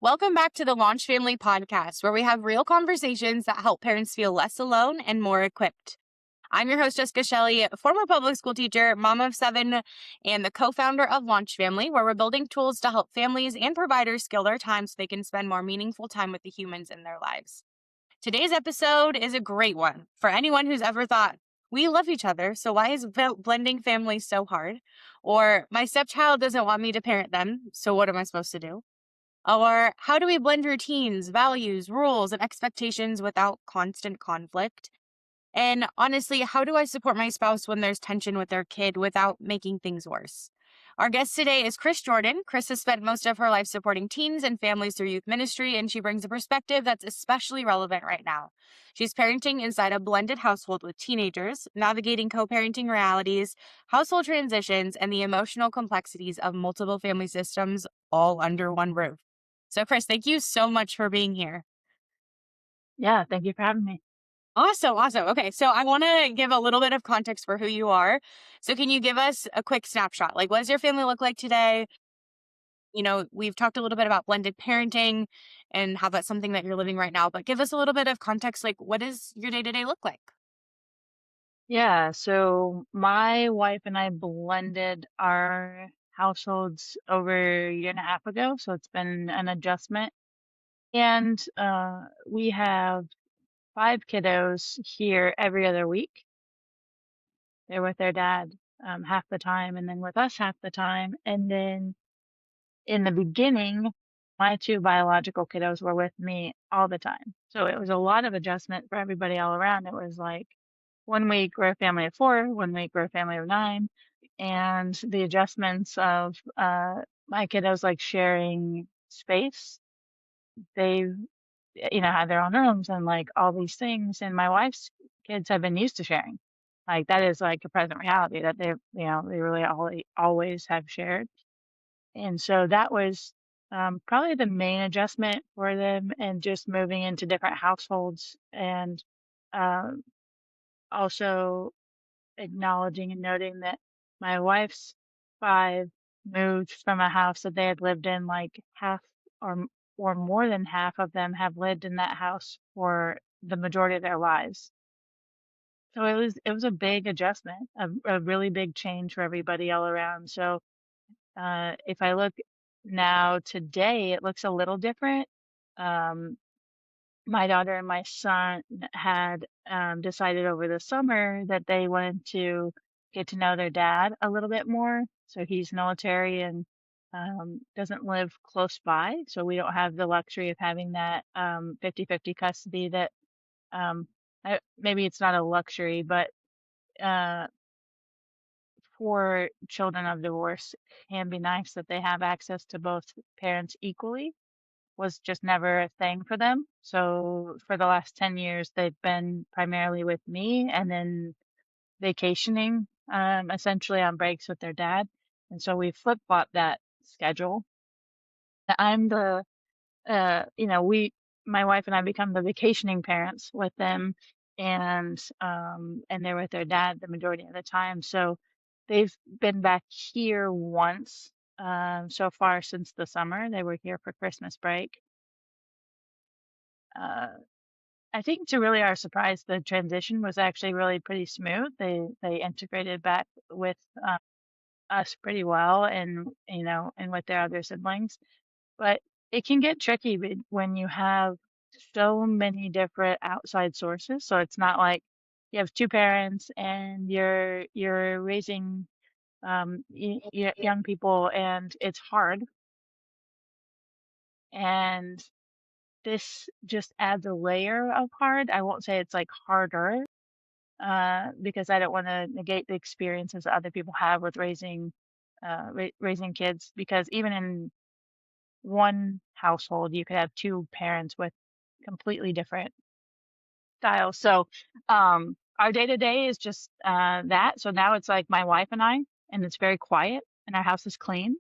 Welcome back to the LaunchFamily Podcast, where we have real conversations that help parents feel less alone and more equipped. I'm your host, Jessica Shelley, former public school teacher, mom of 7, and the co-founder of LaunchFamily, where we're building tools to help families and providers scale their time so they can spend more meaningful time with the humans in their lives. Today's episode is a great one for anyone who's ever thought, we love each other, so why is blending families so hard? Or my stepchild doesn't want me to parent them, so what am I supposed to do? Or how do we blend routines, values, rules, and expectations without constant conflict? And honestly, how do I support my spouse when there's tension with their kid without making things worse? Our guest today is Kris Jordan. Kris has spent most of her life supporting teens and families through youth ministry, and she brings a perspective that's especially relevant right now. She's parenting inside a blended household with teenagers, navigating co-parenting realities, household transitions, and the emotional complexities of multiple family systems all under one roof. So, Kris, thank you so much for being here. Yeah, thank you for having me. Awesome. Okay, so I want to give a little bit of context for who you are. So can you give us a quick snapshot? Like, what does your family look like today? We've talked a little bit about blended parenting and how that's something that you're living right now, but give us a little bit of context. Like, what does your day-to-day look like? Yeah, so my wife and I blended our households over a year and a half ago, so it's been an adjustment. And we have 5 kiddos here every other week. They're with their dad half the time, and then with us half the time. And then in the beginning, my 2 biological kiddos were with me all the time. So it was a lot of adjustment for everybody all around. It was like 1 week we're a family of 4, 1 week we're a family of 9. And the adjustments of my kiddos like sharing space. They, have their own rooms and like all these things. And my wife's kids have been used to sharing. Like that is like a present reality that they really always have shared. And so that was probably the main adjustment for them and just moving into different households and um, also acknowledging and noting that my wife's 5 moved from a house that they had lived in like half or more than half of them have lived in that house for the majority of their lives. So it was a big adjustment, a really big change for everybody all around. So if I look now today, it looks a little different. Um, my daughter and my son had decided over the summer that they wanted to get to know their dad a little bit more. So he's military and doesn't live close by. So we don't have the luxury of having that 50-50 custody that maybe it's not a luxury, but uh, for children of divorce, it can be nice that they have access to both parents equally. Was just never a thing for them. So for the last 10 years, they've been primarily with me and then vacationing, essentially on breaks with their dad. And so we flip-flopped that schedule. I'm the, my wife and I become the vacationing parents with them and they're with their dad the majority of the time. So they've been back here once, so far since the summer. They were here for Christmas break. Uh, I think to really our surprise, the transition was actually really pretty smooth. They integrated back with us pretty well, and and with their other siblings. But it can get tricky when you have so many different outside sources. So it's not like you have 2 parents and you're raising young people, and it's hard. And this just adds a layer of hard. I won't say it's like harder because I don't want to negate the experiences that other people have with raising kids. Because even in one household, you could have 2 parents with completely different styles. So our day to day is just that. So now it's like my wife and I, and it's very quiet, and our house is clean.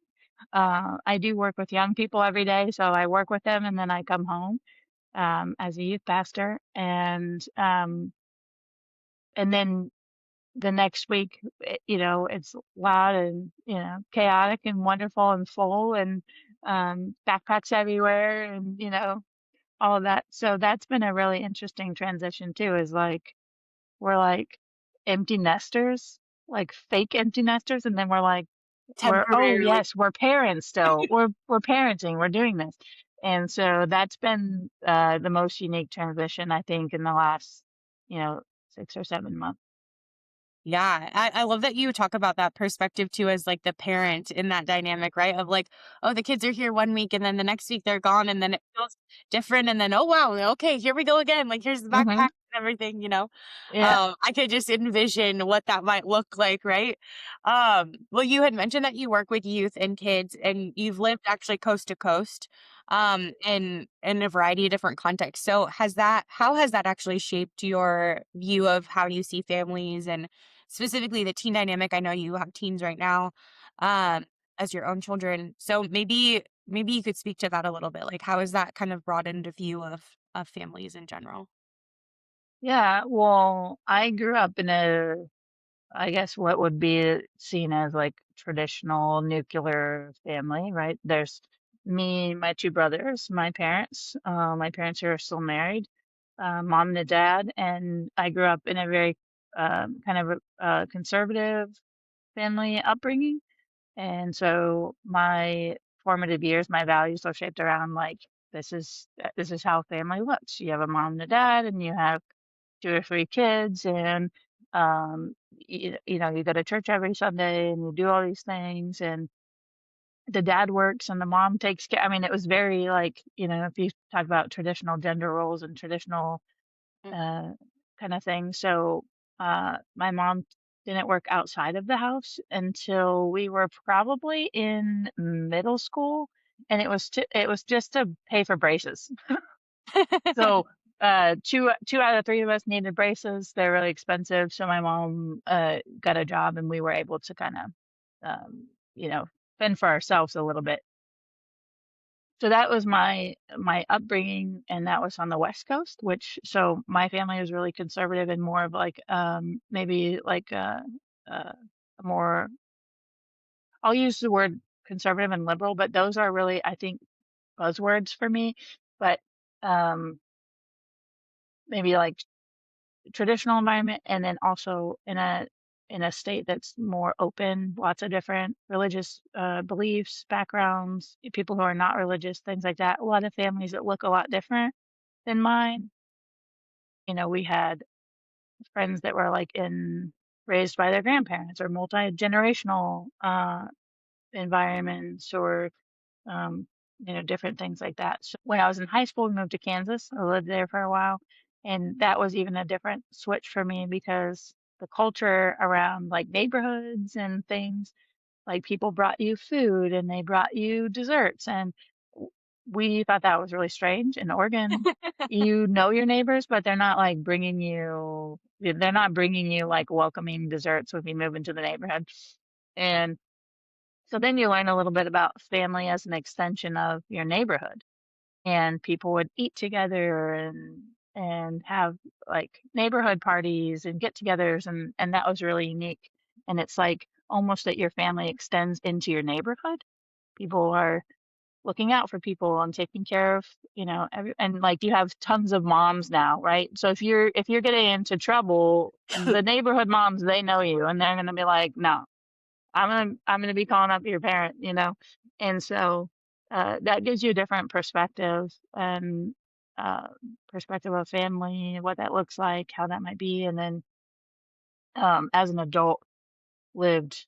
I do work with young people every day, so I work with them, and then I come home as a youth pastor, and then the next week, it's loud and, chaotic and wonderful and full and backpacks everywhere and, all of that. So that's been a really interesting transition too, is like we're like empty nesters, like fake empty nesters, and then oh Temporarily. yes, we're parents still. We're parenting, we're doing this. And so that's been the most unique transition I think in the last, you know, 6 or 7 months. Yeah, I love that you talk about that perspective too as like the parent in that dynamic, right? Of like, oh, the kids are here one week and then the next week they're gone and then it feels different and then oh wow, okay, here we go again. Like here's the Hmm. backpack and everything, you know. Yeah. I could just envision what that might look like, right? Well, you had mentioned that you work with youth and kids and you've lived actually coast to coast in a variety of different contexts. So how has that actually shaped your view of how you see families and specifically the teen dynamic? I know you have teens right now, um, as your own children. So maybe you could speak to that a little bit. Like how is that kind of broadened a view of families in general? Yeah. Well, I grew up in I guess what would be seen as like traditional nuclear family, right? There's me, my two brothers, my parents. My parents are still married, mom and a dad, and I grew up in a very kind of conservative family upbringing. And so my formative years, my values are shaped around like this is how family looks. You have a mom and a dad, and you have 2 or 3 kids, and you go to church every Sunday, and you do all these things, and the dad works, and the mom takes care. I mean, it was very like if you talk about traditional gender roles and traditional Mm. uh, kind of thing. So my mom didn't work outside of the house until we were probably in middle school, and it was just to pay for braces. So two out of three of us needed braces. They're really expensive, so my mom got a job, and we were able to kind of um, you know fend for ourselves a little bit. So that was my upbringing, and that was on the West Coast, which so my family was really conservative and more of like maybe like a more, I'll use the word conservative and liberal, but those are really I think buzzwords for me. But um maybe like traditional environment, and then also in a state that's more open, lots of different religious beliefs, backgrounds, people who are not religious, things like that. A lot of families that look a lot different than mine. We had friends that were like in raised by their grandparents or multi-generational environments or um, different things like that. So when I was in high school, we moved to Kansas. I lived there for a while, and that was even a different switch for me because the culture around like neighborhoods and things, like people brought you food and they brought you desserts, and w- we thought that was really strange. In Oregon, you know your neighbors, but they're not bringing you like welcoming desserts when you move into the neighborhood. And so then you learn a little bit about family as an extension of your neighborhood, and people would eat together and have like neighborhood parties and get-togethers, and that was really unique. And it's like almost that your family extends into your neighborhood. People are looking out for people and taking care of, and like you have tons of moms now, right? So if you're getting into trouble, the neighborhood moms, they know you, and they're gonna be like, no, I'm gonna be calling up your parent, and so that gives you a different perspective and uh, perspective of family, what that looks like, how that might be, and then as an adult, lived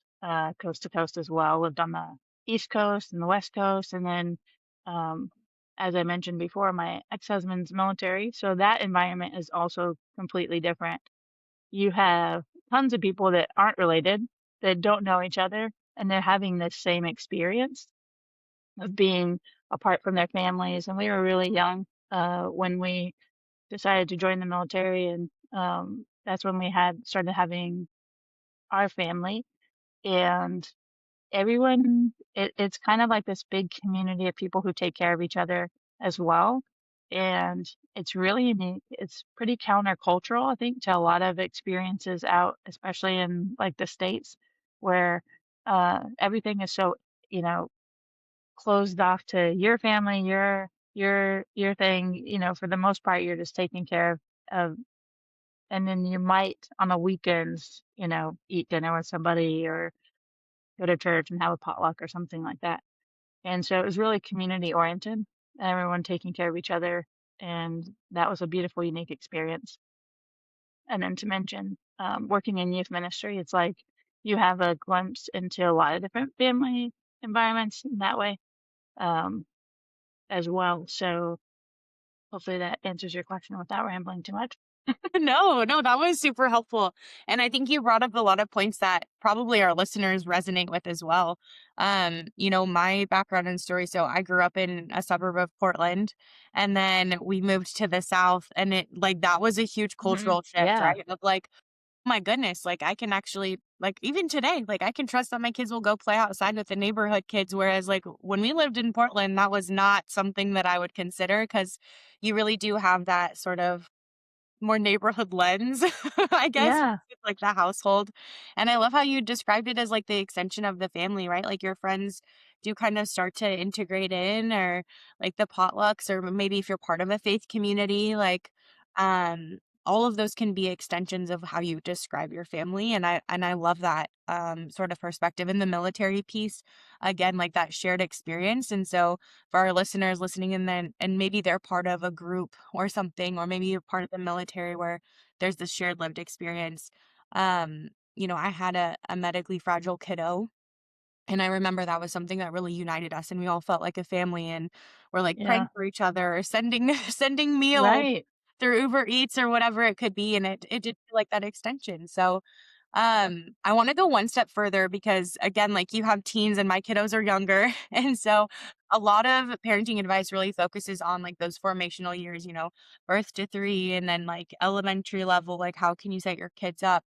coast to coast as well. Lived on the East Coast and the West Coast, and then um, as I mentioned before, my ex-husband's military, so that environment is also completely different. You have tons of people that aren't related, that don't know each other, and they're having this same experience of being apart from their families. And we were really young when we decided to join the military, and that's when we had started having our family. And it's kind of like this big community of people who take care of each other as well. and it's really unique. It's pretty countercultural, I think, to a lot of experiences out, especially in like the States, where everything is so, you know, closed off to your family, your thing. For the most part, you're just taking care of, and then you might on the weekends, eat dinner with somebody or go to church and have a potluck or something like that. And so it was really community oriented, everyone taking care of each other. And that was a beautiful, unique experience. And then to mention, working in youth ministry, it's like you have a glimpse into a lot of different family environments in that way, um, as well. So hopefully that answers your question without rambling too much. No, no, that was super helpful. And I think you brought up a lot of points that probably our listeners resonate with as well. My background and story. So I grew up in a suburb of Portland, and then we moved to the South, and it like that was a huge cultural shift, Yeah. right? Of like, oh my goodness, like I can actually like even today, like I can trust that my kids will go play outside with the neighborhood kids. Whereas like when we lived in Portland, that was not something that I would consider because you really do have that sort of more neighborhood lens, I guess, Yeah. with, like, the household, and I love how you described it as, like, the extension of the family, right? Like, your friends do kind of start to integrate in or, like, the potlucks or maybe if you're part of a faith community, like, um, all of those can be extensions of how you describe your family, and I love that, sort of perspective. In the military piece, again, like, that shared experience, and so for our listeners listening in then and maybe they're part of a group or something, or maybe you're part of the military where there's this shared lived experience. I had a medically fragile kiddo, and I remember that was something that really united us and we all felt like a family and we're like Yeah. praying for each other or sending sending meals Right. through Uber Eats or whatever it could be. And it did feel like that extension. So I want to go one step further because again, like you have teens and my kiddos are younger. And so a lot of parenting advice really focuses on like those formational years, birth to 3 and then like elementary level, like how can you set your kids up?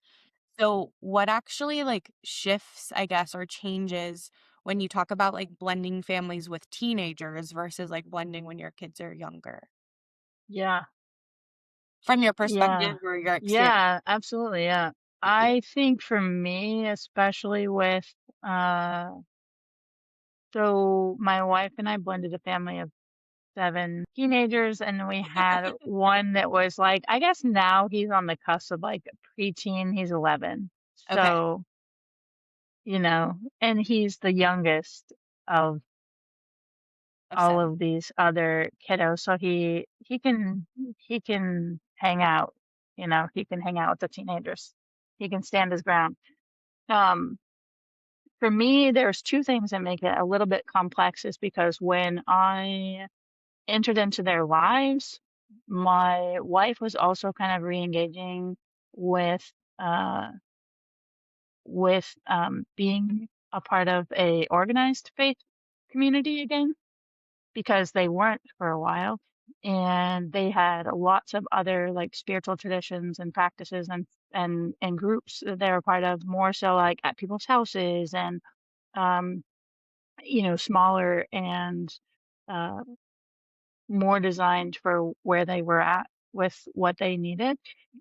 So what actually like shifts, I guess, or changes when you talk about like blending families with teenagers versus like blending when your kids are younger? Yeah. From your Yeah. perspective or your experience? Yeah, absolutely. Yeah. I think for me, especially with, uh, so my wife and I blended a family of 7 teenagers, and we had one that was like, I guess now he's on the cusp of like preteen. He's 11. Okay. So, and he's the youngest of Of all 7. of these other kiddos. So he can hang out, he can hang out with the teenagers. He can stand his ground. Um, for me, there's two things that make it a little bit complex is because when I entered into their lives, my wife was also kind of re-engaging with uh being a part of a organized faith community again because they weren't for a while, and they had lots of other like spiritual traditions and practices and groups that they were part of, more so like at people's houses and um smaller and uh more designed for where they were at with what they needed.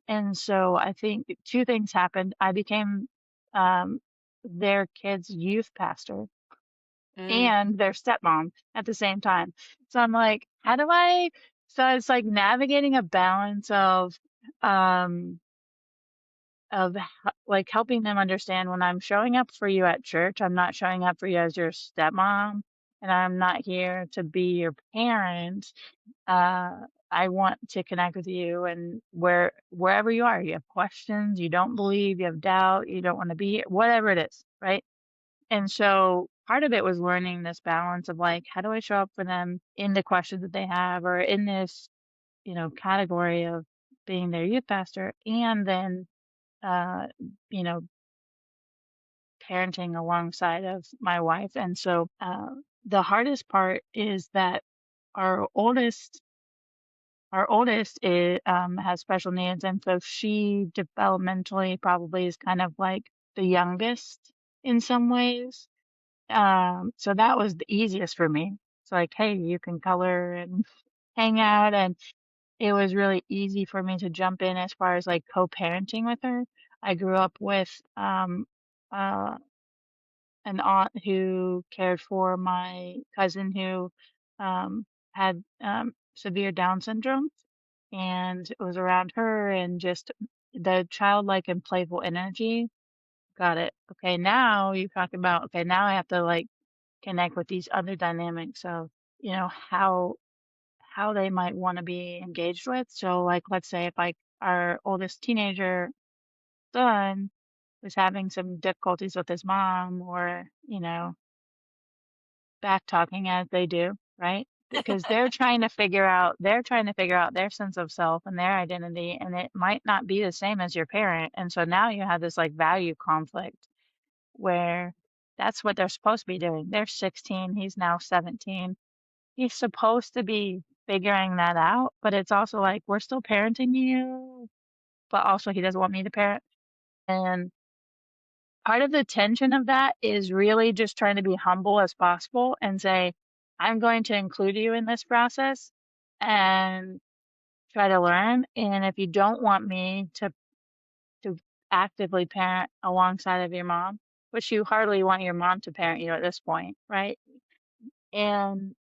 And so I think two things happened. I became um their kids youth pastor Mm, and their stepmom at the same time. So I'm like, how do I? So it's like navigating a balance um, like helping them understand when I'm showing up for you at church, I'm not showing up for you as your stepmom, and I'm not here to be your parent. Uh, I want to connect with you, and wherever you are, you have questions, you don't believe, you have doubt, you don't want to be here, whatever it is, right? And so part of it was learning this balance of like, how do I show up for them in the questions that they have or in this, category of being their youth pastor and then, uh, you know, parenting alongside of my wife. And so, the hardest part is that our oldest, has special needs. And so she developmentally probably is kind of like the youngest in some ways. So that was the easiest for me. It's like, hey, you can color and hang out, and it was really easy for me to jump in as far as like co-parenting with her. I grew up with uh, an aunt who cared for my cousin who had severe Down syndrome, and it was around her and just the childlike and playful energy. Got it. Okay, now you talk about, okay, now I have to like connect with these other dynamics of, how they might want to be engaged with. So like let's say if like our oldest teenager son was having some difficulties with his mom or, back talking as they do, right? Because they're trying to figure out their sense of self and their identity, and it might not be the same as your parent. And so now you have this like value conflict where that's what they're supposed to be doing. They're 16, he's now 17. He's supposed to be figuring that out, but it's also like we're still parenting you, but also he doesn't want me to parent. And part of the tension of that is really just trying to be humble as possible and say, I'm going to include you in this process and try to learn. And if you don't want me to actively parent alongside of your mom, which you hardly want your mom to parent you at this point, right? And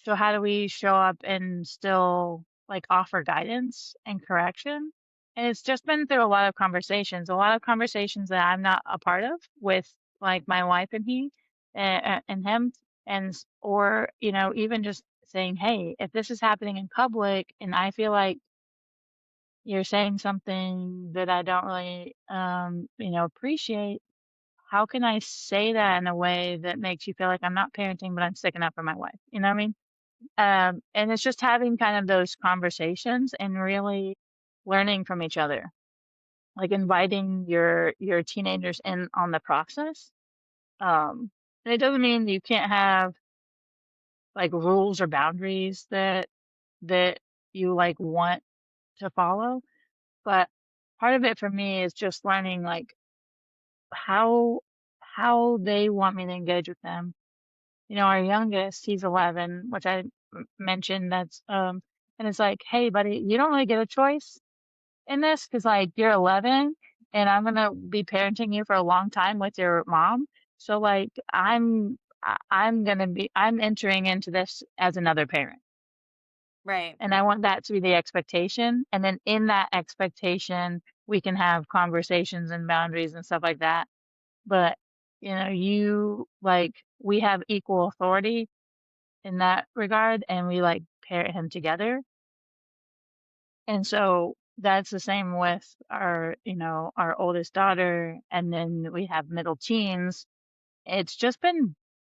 so how do we show up and still like offer guidance and correction? And it's just been through a lot of conversations that I'm not a part of with like my wife and and him, or even just saying, hey, if this is happening in public and I feel like you're saying something that I don't really appreciate, how can I say that in a way that makes you feel like I'm not parenting, but I'm sticking up for my wife? You know what I mean? And it's just having kind of those conversations and really learning from each other, like inviting your teenagers in on the process. And it doesn't mean you can't have like rules or boundaries that you like want to follow, but part of it for me is just learning like how how they want me to engage with them. Our youngest, he's 11, which I mentioned. And it's like, hey, buddy, you don't really get a choice in this because, like, you're 11 and I'm gonna be parenting you for a long time with your mom. So, like, I'm entering into this as another parent. Right. And I want that to be the expectation. And then in that expectation, we can have conversations and boundaries and stuff like that. But, we have equal authority in that regard, and we like parent him together. And so that's the same with our oldest daughter, and then we have middle teens. It's just been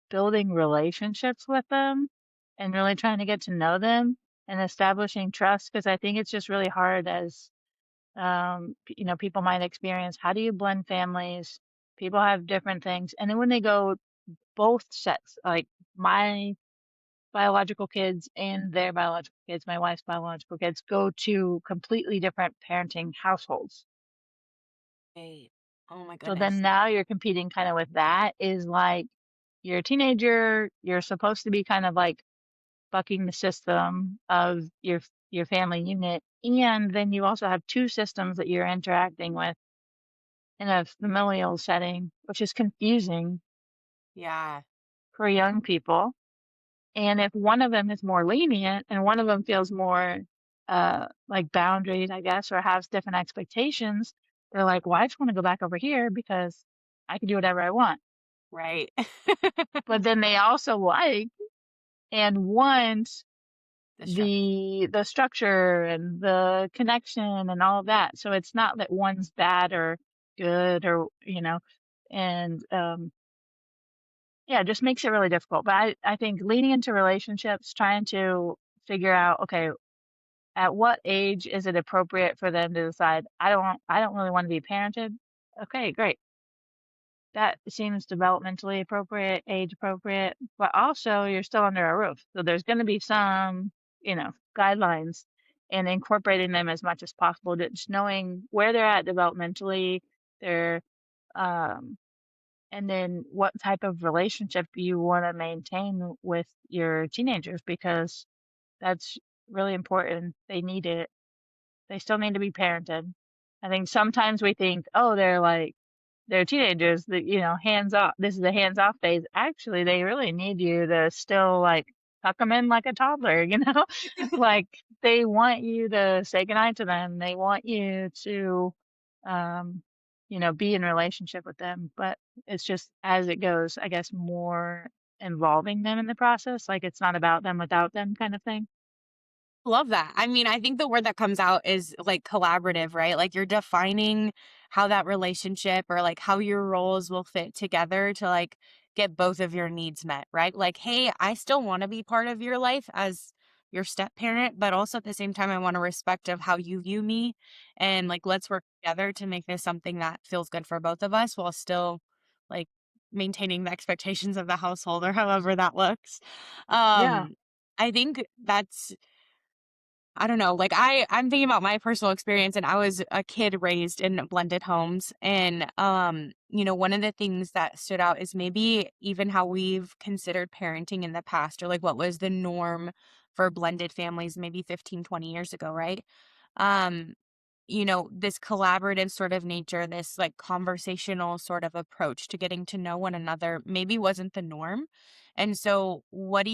building relationships with them and really trying to get to know them and establishing trust because I think it's just really hard as people might experience. How do you blend families? People have different things, and then when they go both sets, like my biological kids and their biological kids, my wife's biological kids, go to completely different parenting households. Right. Oh my So then goodness. now you're competing kind of with that is like you're a teenager, you're supposed to be kind of like bucking the system of your family unit. And then you also have two systems that you're interacting with in a familial setting, which is confusing Yeah. for young people. And if one of them is more lenient and one of them feels more like boundaries, I guess, or has different expectations, they're like, well, I just want to go back over here because I can do whatever I want. Right. But then they also like and want The structure. the structure and the connection and all of that. So it's not that one's bad or good or and yeah, it just makes it really difficult. But I think leading into relationships, trying to figure out, okay, at what age is it appropriate for them to decide, I don't really want to be parented. Okay, great. That seems developmentally appropriate, age appropriate, but also you're still under a roof. So there's going to be some, guidelines and incorporating them as much as possible, just knowing where they're at developmentally, their um and then what type of relationship you want to maintain with your teenagers because that's really important. They need it. They still need to be parented. I think sometimes we think, oh, they're teenagers that, hands off. This is a hands off phase. Actually, they really need you to still like tuck them in like a toddler, like they want you to say goodnight to them. They want you to, um, be in relationship with them. But it's just as it goes, I guess, more involving them in the process. Like it's not about them without them kind of thing. Love that. I mean, I think the word that comes out is like collaborative, right? Like you're defining how that relationship or like how your roles will fit together to like get both of your needs met, right? Like, hey, I still want to be part of your life as your step parent, but also at the same time, I want to respect of how you view me. And like, let's work together to make this something that feels good for both of us while still like maintaining the expectations of the household or however that looks. Yeah. Um, I think that's I don't know, like, I'm thinking about my personal experience, and I was a kid raised in blended homes, and, one of the things that stood out is maybe even how we've considered parenting in the past or, like, what was the norm for blended families maybe 15, 20 years ago, right? Um, this collaborative sort of nature, this, like, conversational sort of approach to getting to know one another maybe wasn't the norm, and so what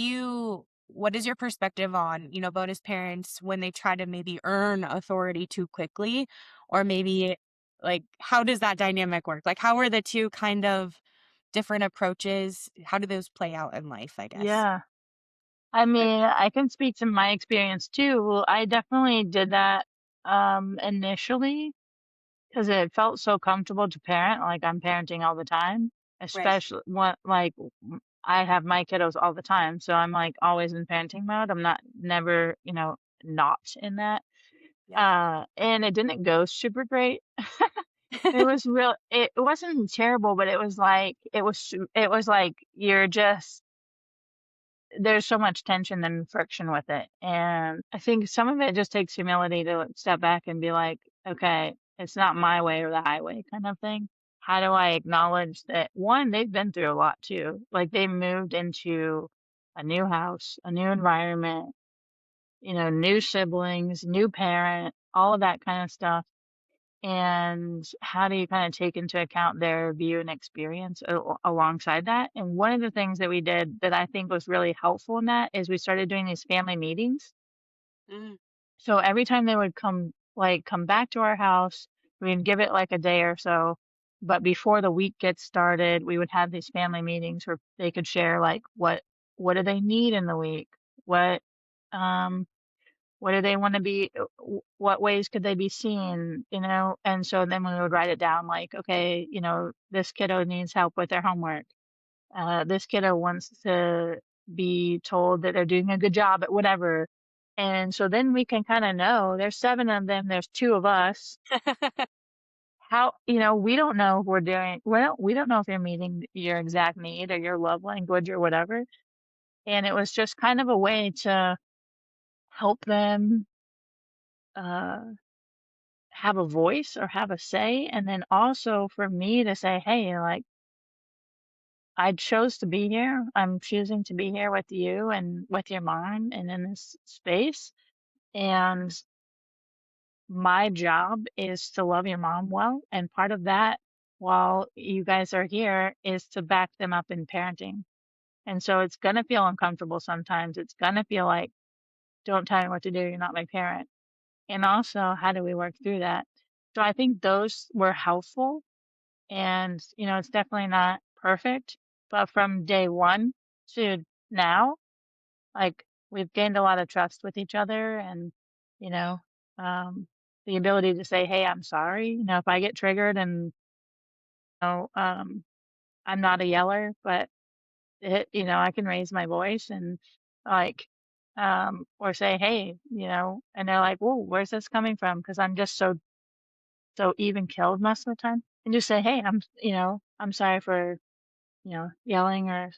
is your perspective on, bonus parents when they try to maybe earn authority too quickly? Or maybe like how does that dynamic work? Like how are the two kind of different approaches? How do those play out in life, I guess? Yeah. I mean, I can speak to my experience too. Well, I definitely did that initially because it felt so comfortable to parent. Like I'm parenting all the time, Right. especially what like I have my kiddos all the time, so I'm like always in parenting mode. I'm not never, not in that. Yeah. And it didn't go super great. It wasn't terrible, but it was like you're just there's so much tension and friction with it. And I think some of it just takes humility to like, step back and be like, okay, it's not my way or the highway kind of thing. How do I acknowledge that one, they've been through a lot too. Like they moved into a new house, a new environment, new siblings, new parent, all of that kind of stuff. And how do you kind of take into account their view and experience alongside that? And one of the things that we did that I think was really helpful in that is we started doing these family meetings. Mm, So every time they would come back to our house, we'd give it like a day or so. But before the week gets started, we would have these family meetings where they could share like what do they need in the week? What um what do they wanna be what ways could they be seen, And so then we would write it down like, okay, this kiddo needs help with their homework. This kiddo wants to be told that they're doing a good job at whatever. And so then we can kinda know there's 7 of them, there's 2 of us. We don't know if we don't know if you're meeting your exact need or your love language or whatever. And it was just kind of a way to help them, uh have a voice or have a say, and then also for me to say, "Hey, like, I chose to be here. I'm choosing to be here with you and with your mom and in this space, and my job is to love your mom well, and part of that, while you guys are here, is to back them up in parenting." And so it's gonna feel uncomfortable sometimes. It's gonna feel like, "Don't tell me what to do. You're not my parent." And also, how do we work through that? So I think those were helpful. And, it's definitely not perfect, but from day one to now, like we've gained a lot of trust with each other and, you know, um, the ability to say, hey, I'm sorry. If I get triggered and, you know, um, I'm not a yeller, but I can raise my voice and like, or say, hey, and they're like, whoa, where's this coming from? Because I'm just so even killed most of the time. And just say, hey, I'm sorry for yelling or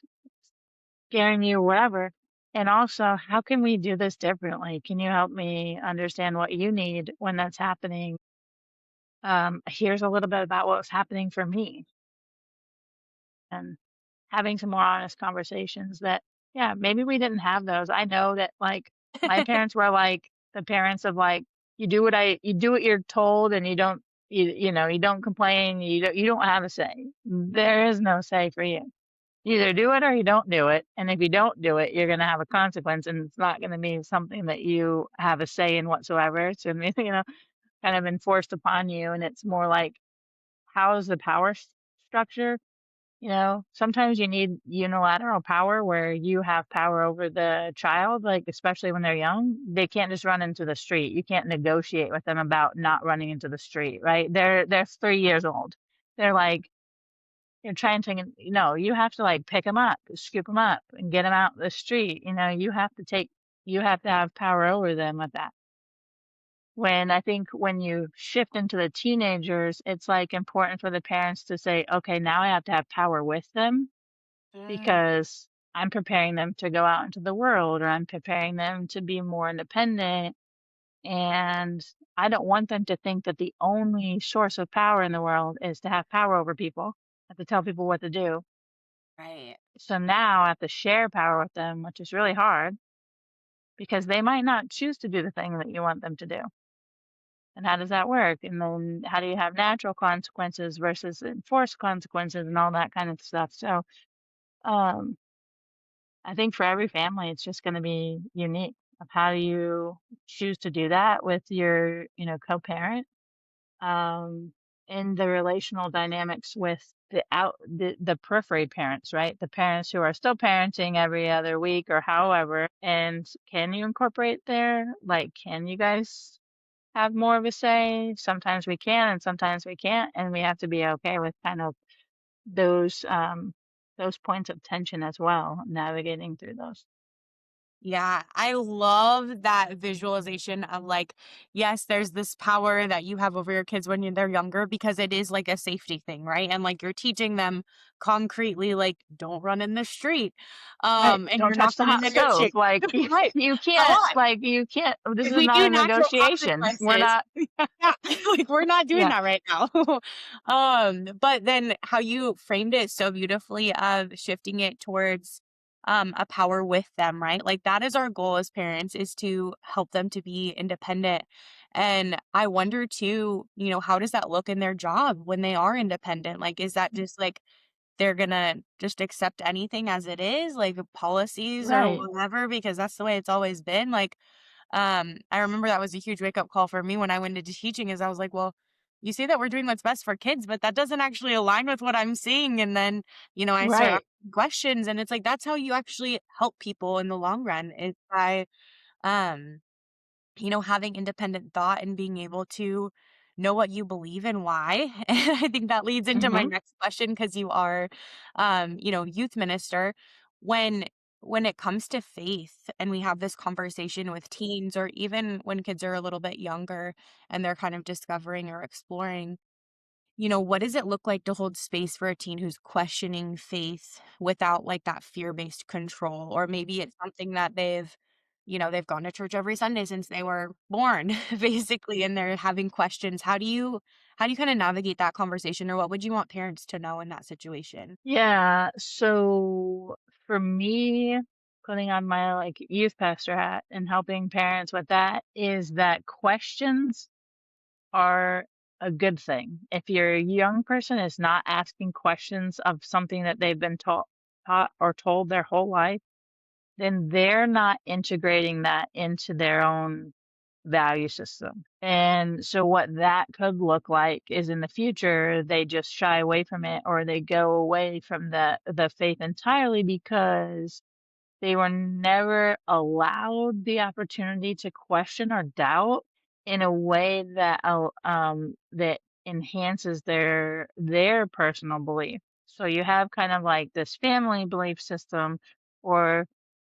scaring you or whatever. And also, how can we do this differently? Can you help me understand what you need when that's happening? Here's a little bit about what was happening for me and having some more honest conversations that, yeah, maybe we didn't have those. I know that like My parents were like the parents of like, you do what you're told and you don't complain, you don't have a say. There is no say for you. You either do it or you don't do it. And if you don't do it, you're gonna have a consequence and it's not gonna be something that you have a say in whatsoever. It's gonna be, kind of enforced upon you. And it's more like, how is the power structure? Sometimes you need unilateral power where you have power over the child, like especially when they're young. They can't just run into the street. You can't negotiate with them about not running into the street, right? They're 3 years old. They're like you're trying to, you have to like pick them up, scoop them up, and get them out the street. You have to have power over them with that. When I think when you shift into the teenagers, it's like important for the parents to say, okay, now I have to have power with them Mm, because I'm preparing them to go out into the world or I'm preparing them to be more independent. And I don't want them to think that the only source of power in the world is to have power over people, have to tell people what to do. right. So now I have to share power with them, which is really hard because they might not choose to do the thing that you want them to do. And how does that work? And then how do you have natural consequences versus enforced consequences and all that kind of stuff? So, um, I think for every family, it's just going to be unique of how do you choose to do that with your, co-parent, um, in the relational dynamics with the periphery parents, right? The parents who are still parenting every other week or however. And can you incorporate there? Like, can you guys have more of a say? Sometimes we can, and sometimes we can't, and we have to be okay with kind of those um those points of tension as well, navigating through those. Yeah, I love that visualization of like, yes, there's this power that you have over your kids when they're younger because it is like a safety thing, right? And like you're teaching them concretely, like, don't run in the street. Right. And Don't you're not touch the going to hot stove. negotiate. Right. A lot. You can't, this is We not do a natural negotiation. We're consequences. not, Yeah, like, we're not doing yeah, that right now. But then how you framed it so beautifully of shifting it towards, a power with them, right? Like, that is our goal as parents is to help them to be independent. And I wonder too, how does that look in their job when they are independent? Like, is that just like they're gonna just accept anything as it is, like policies or right, whatever, because that's the way it's always been? Like, I remember that was a huge wake up call for me when I went into teaching is I was like, well, you say that we're doing what's best for kids, but that doesn't actually align with what I'm seeing. And then, I start right. asking questions and it's like, that's how you actually help people in the long run is by, um, having independent thought and being able to know what you believe and why. And I think that leads into my Hmm. next question because you are, youth minister. When when it comes to faith and we have this conversation with teens or even when kids are a little bit younger and they're kind of discovering or exploring, what does it look like to hold space for a teen who's questioning faith without like that fear-based control? Or maybe it's something that they've gone to church every Sunday since they were born, basically, and they're having questions. How do you kind of navigate that conversation, or what would you want parents to know in that situation? Yeah. So for me, putting on my like youth pastor hat and helping parents with that is that questions are a good thing. If your young person is not asking questions of something that they've been taught or told their whole life, then they're not integrating that into their own value system. And so what that could look like is in the future they just shy away from it or they go away from the faith entirely because they were never allowed the opportunity to question or doubt in a way that enhances their personal belief. So you have kind of like this family belief system, or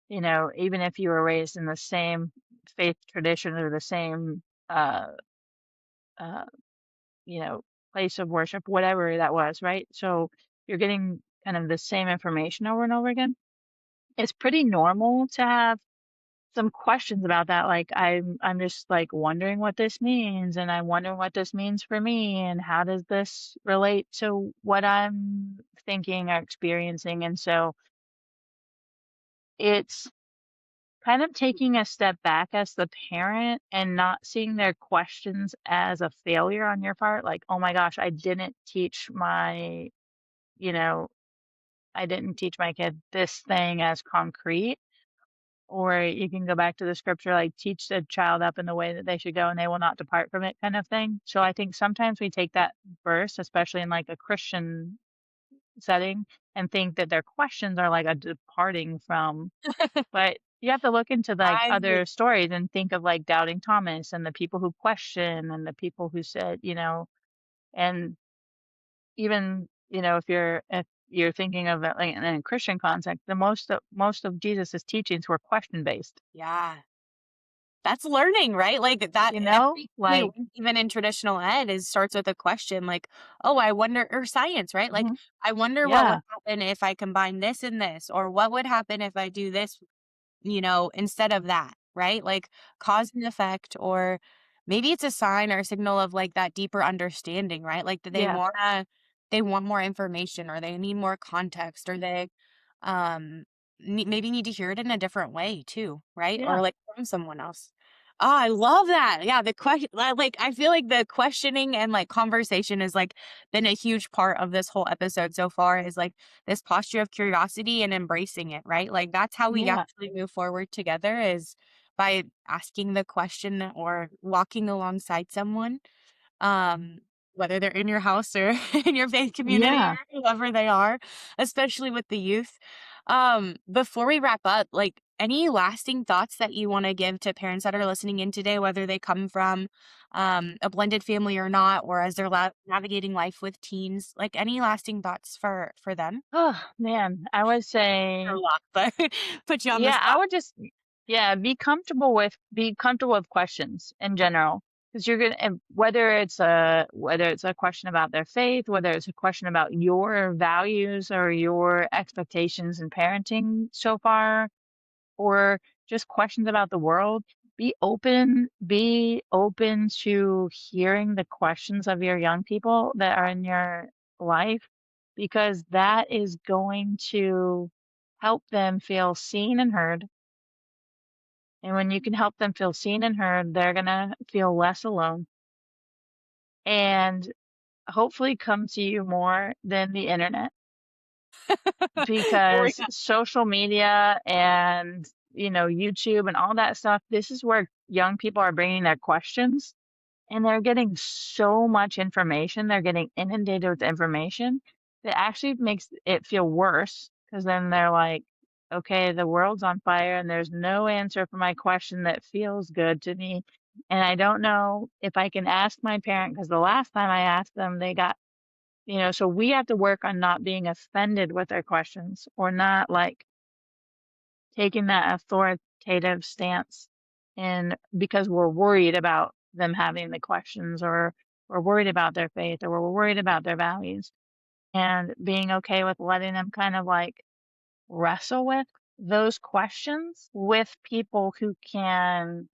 even if you were raised in the same faith tradition or the same uh uh you know place of worship, whatever that was, right? So you're getting kind of the same information over and over again. It's pretty normal to have some questions about that. Like I'm just like wondering what this means and I'm wondering what this means for me and how does this relate to what I'm thinking or experiencing. And so it's kind of taking a step back as the parent and not seeing their questions as a failure on your part. Like, oh my gosh, you know, I didn't teach my kid this thing as concrete. Or you can go back to the scripture, like teach the child up in the way that they should go and they will not depart from it kind of thing. So I think sometimes we take that verse, especially in like a Christian setting, and think that their questions are like a departing from, but you have to look into like I other stories and think of like doubting Thomas and the people who question and the people who said, and even, if you're thinking of it like in a Christian context, the most of Jesus's teachings were question based, yeah. That's learning, right? Like that every time we like, learn, even in traditional ed is starts with a question like, "Oh, I wonder," or science, right? Like, mhm, "I wonder what would yeah, happen if I combine this and this," or "What would happen if I do this, instead of that," right? Like cause and effect, or maybe it's a sign or a signal of like that deeper understanding, right? Like that yeah, they want more information, or they need more context, or they um maybe need to hear it in a different way too, right? yeah, Or like from someone else. Oh, I love that. Yeah, the question, like I feel like the questioning and like conversation is like been a huge part of this whole episode so far, is like this posture of curiosity and embracing it, right? Like that's how we yeah, actually move forward together, is by asking the question or walking alongside someone, um, whether they're in your house or in your faith community yeah. or whoever they are, especially with the youth. Before we wrap up, like any lasting thoughts that you want to give to parents that are listening in today, whether they come from a blended family or not, or as they're navigating life with teens, like any lasting thoughts for them? Oh man, I would A say, lot, but put you on the yeah, I spot. would just, yeah, be comfortable with questions in general. Because you're gonna, and whether it's a question about their faith, whether it's a question about your values or your expectations in parenting so far, or just questions about the world, be open to hearing the questions of your young people that are in your life, because that is going to help them feel seen and heard. And when you can help them feel seen and heard, they're going to feel less alone and hopefully come to you more than the internet, There we because go. social media and, YouTube and all that stuff, this is where young people are bringing their questions, and they're getting so much information. They're getting inundated with information that actually makes it feel worse, because then they're like, okay, the world's on fire and there's no answer for my question that feels good to me. And I don't know if I can ask my parent, because the last time I asked them, they got, so we have to work on not being offended with their questions, or not like taking that authoritative stance, and because we're worried about them having the questions, or we're worried about their faith, or we're worried about their values, and being okay with letting them kind of like wrestle with those questions with people who can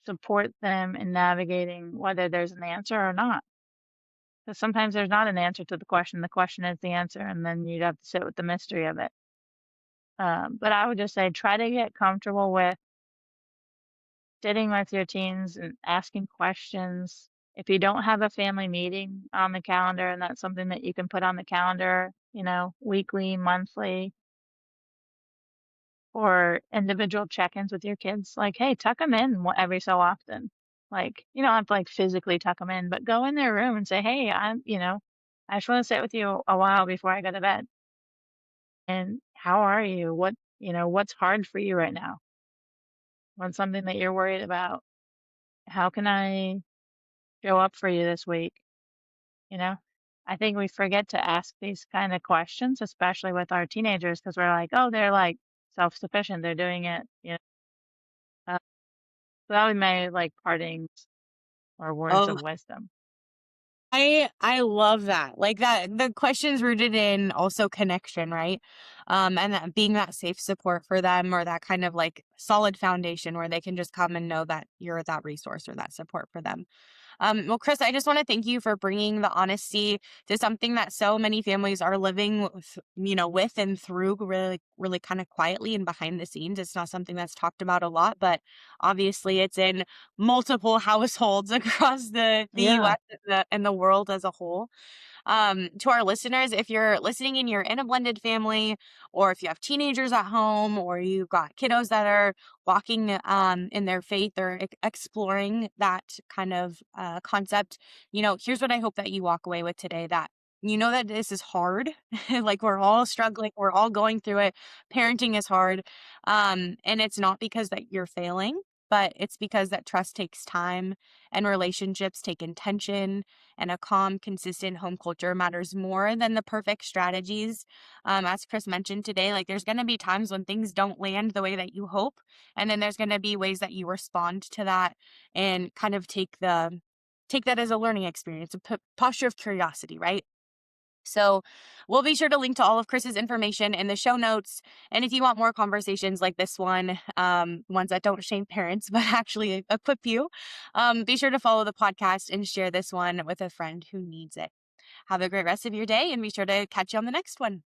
support them in navigating whether there's an answer or not. Because sometimes there's not an answer to the question is the answer, and then you'd have to sit with the mystery of it. But I would just say try to get comfortable with sitting with your teens and asking questions. If you don't have a family meeting on the calendar, and that's something that you can put on the calendar, weekly, monthly, or individual check-ins with your kids, like, hey, tuck them in every so often. Like, you don't have to like physically tuck them in, but go in their room and say, hey, I just want to sit with you a while before I go to bed. And how are you? What's hard for you right now? What's something that you're worried about? How can I show up for you this week? You know, I think we forget to ask these kind of questions, especially with our teenagers, because we're like, oh, they're like self-sufficient. They're doing it. So that would be my like parting or words Oh, of wisdom. I love that. Like that the question's rooted in also connection, right? And that being that safe support for them, or that kind of like solid foundation where they can just come and know that you're that resource or that support for them. Well, Kris, I just want to thank you for bringing the honesty to something that so many families are living with and through really, really kind of quietly and behind the scenes. It's not something that's talked about a lot, but obviously it's in multiple households across the Yeah. US and the world as a whole. To our listeners, if you're listening and you're in a blended family, or if you have teenagers at home, or you've got kiddos that are walking in their faith or exploring that kind of concept, here's what I hope that you walk away with today, that you know that this is hard. Like, we're all struggling, we're all going through it. Parenting is hard. And it's not because that you're failing, but it's because that trust takes time and relationships take intention, and a calm, consistent home culture matters more than the perfect strategies. As Kris mentioned today, like, there's going to be times when things don't land the way that you hope. And then there's going to be ways that you respond to that and kind of take that as a learning experience, a posture of curiosity, right? So we'll be sure to link to all of Kris's information in the show notes. And if you want more conversations like this one, ones that don't shame parents, but actually equip you, be sure to follow the podcast and share this one with a friend who needs it. Have a great rest of your day, and be sure to catch you on the next one.